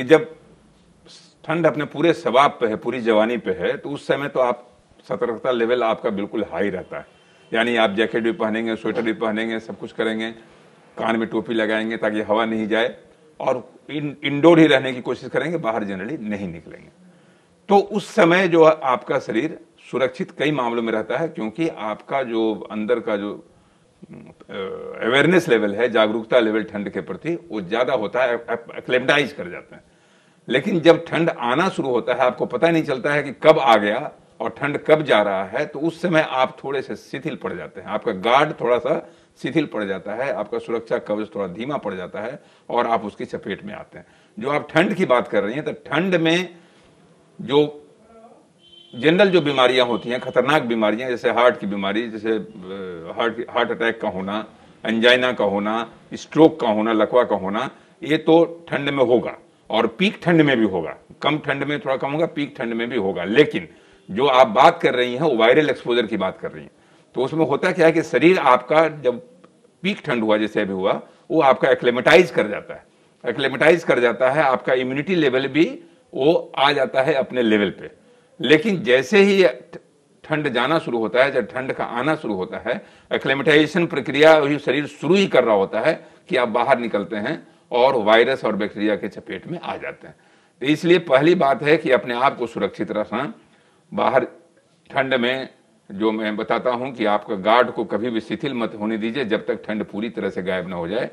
जब ठंड अपने पूरे शबाब पे है, पूरी जवानी पे है, तो उस समय तो आप सतर्कता लेवल आपका बिल्कुल हाई रहता है। यानी आप जैकेट भी पहनेंगे, स्वेटर भी पहनेंगे, सब कुछ करेंगे, कान में टोपी लगाएंगे ताकि हवा नहीं जाए, और इंडोर ही रहने की कोशिश करेंगे, बाहर जनरली नहीं निकलेंगे। तो उस समय जो आपका शरीर सुरक्षित कई मामलों में रहता है, क्योंकि आपका जो अंदर का जो अवेयरनेस लेवल है, जागरूकता लेवल ठंड के प्रति वो ज्यादा होता है, एक्लेमेटाइज कर जाते हैं। लेकिन जब ठंड आना शुरू होता है, आपको पता नहीं चलता है कि कब आ गया और ठंड कब जा रहा है, तो उस समय आप थोड़े से शिथिल पड़ जाते हैं, आपका गार्ड थोड़ा सा शिथिल पड़ जाता है, आपका सुरक्षा कवच थोड़ा धीमा पड़ जाता है और आप उसकी चपेट में आते हैं। जो आप ठंड की बात कर रही हैं, तो ठंड में जो जनरल जो बीमारियां होती हैं, खतरनाक बीमारियां, जैसे हार्ट की बीमारी, जैसे हार्ट अटैक का होना, एंजाइना का होना, स्ट्रोक का होना, लकवा का होना, ये तो ठंड में होगा और पीक ठंड में भी होगा। कम ठंड में थोड़ा कम होगा, पीक ठंड में भी होगा। लेकिन जो आप बात कर रही हैं वो वायरल एक्सपोजर की बात कर रही हैं, तो उसमें होता क्या है कि शरीर आपका जब पीक ठंड हुआ, जैसे अभी हुआ, वो आपका एक्लेमेटाइज कर जाता है, एक्लेमेटाइज कर जाता है, आपका इम्यूनिटी लेवल भी वो आ जाता है अपने लेवल पे। लेकिन जैसे ही ठंड जाना शुरू होता है, जब ठंड का आना शुरू होता है, एक्लेमेटाइजेशन प्रक्रिया वही शरीर शुरू ही कर रहा होता है कि आप बाहर निकलते हैं और वायरस और बैक्टीरिया के चपेट में आ जाते हैं। तो इसलिए पहली बात है कि अपने आप को सुरक्षित रखना। बाहर ठंड में जो मैं बताता हूं कि आपका गार्ड को कभी भी शिथिल मत होने दीजिए जब तक ठंड पूरी तरह से गायब ना हो जाए,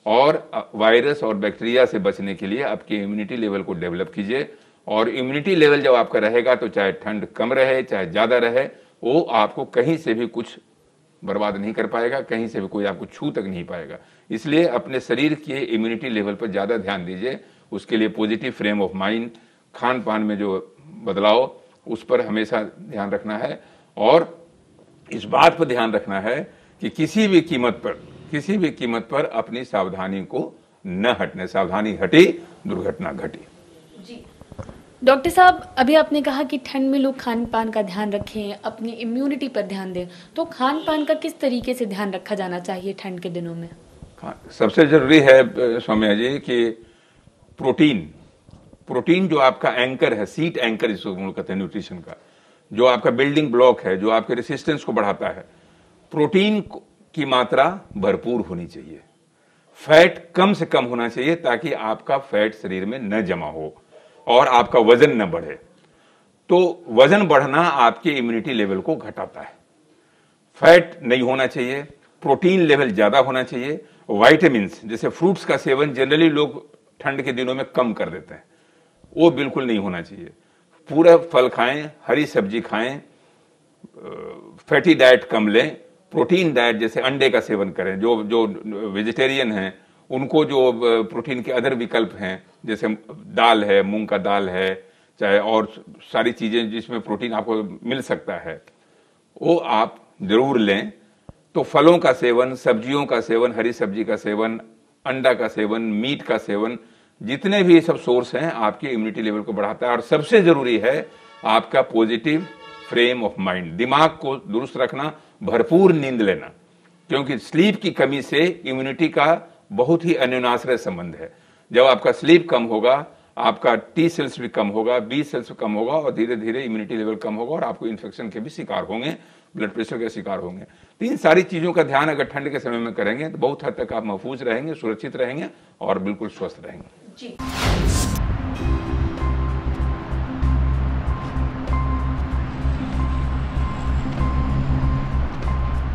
और वायरस और बैक्टीरिया से बचने के लिए आपकी इम्यूनिटी लेवल को डेवलप कीजिए। और इम्यूनिटी लेवल जब आपका रहेगा तो चाहे ठंड कम रहे चाहे ज्यादा रहे, वो आपको कहीं से भी कुछ बर्बाद नहीं कर पाएगा, कहीं से भी कोई आपको छू तक नहीं पाएगा। इसलिए अपने शरीर के इम्यूनिटी लेवल पर ज्यादा ध्यान दीजिए। उसके लिए positive frame of mind, Khan पान में जो बदलाव, उस पर हमेशा ध्यान रखना है, और इस बात पर ध्यान रखना है कि किसी भी कीमत पर अपनी सावधानी को न हटने, सावधानी हटी दुर्घटना घटी। जी डॉक्टर साहब, अभी आपने कहा कि ठंड में लोग खान पान का ध्यान रखें, अपनी इम्यूनिटी पर ध्यान दें, तो खान पान का किस तरीके से ध्यान रखा जाना चाहिए ठंड के दिनों में? सबसे जरूरी है सौम्या जी कि प्रोटीन जो आपका एंकर है, सीट एंकर जिसको कहते हैं न्यूट्रिशन का, जो आपका बिल्डिंग ब्लॉक है, जो आपके रेसिस्टेंस को बढ़ाता है, प्रोटीन की मात्रा भरपूर होनी चाहिए। फैट कम से कम होना चाहिए ताकि आपका फैट शरीर में न जमा हो और आपका वजन न बढ़े। तो वजन बढ़ना आपके इम्यूनिटी लेवल को घटाता है। फैट नहीं होना चाहिए, प्रोटीन लेवल ज्यादा होना चाहिए। विटामिन्स जैसे फ्रूट्स का सेवन जनरली लोग ठंड के दिनों में कम कर देते हैं, वो बिल्कुल नहीं होना चाहिए। पूरा फल खाएं, हरी सब्जी खाएं, फैटी डाइट कम लें, प्रोटीन डाइट जैसे अंडे का सेवन करें। जो वेजिटेरियन हैं उनको जो प्रोटीन के अदर विकल्प हैं, जैसे दाल है, मूंग का दाल है, चाहे और सारी चीजें जिसमें प्रोटीन आपको मिल सकता है, वो आप जरूर लें। तो फलों का सेवन, सब्जियों का सेवन, हरी सब्जी का सेवन, अंडा का सेवन, मीट का सेवन, जितने भी सब सोर्स हैं आपके इम्यूनिटी लेवल को बढ़ाता है। और सबसे जरूरी है आपका पॉजिटिव फ्रेम ऑफ माइंड, दिमाग को दुरुस्त रखना, भरपूर नींद लेना, क्योंकि स्लीप की कमी से इम्यूनिटी का बहुत ही अन्योनाश्रय संबंध है। जब आपका स्लीप कम होगा, आपका टी सेल्स भी कम होगा, बी सेल्स कम होगा, और धीरे धीरे इम्यूनिटी लेवल कम होगा और आपको इन्फेक्शन के भी शिकार होंगे, ब्लड प्रेशर के शिकार होंगे। तो इन सारी चीजों का ध्यान अगर ठंड के समय में करेंगे तो बहुत हद तक आप महफूज रहेंगे, सुरक्षित रहेंगे और बिल्कुल स्वस्थ रहेंगे। जी।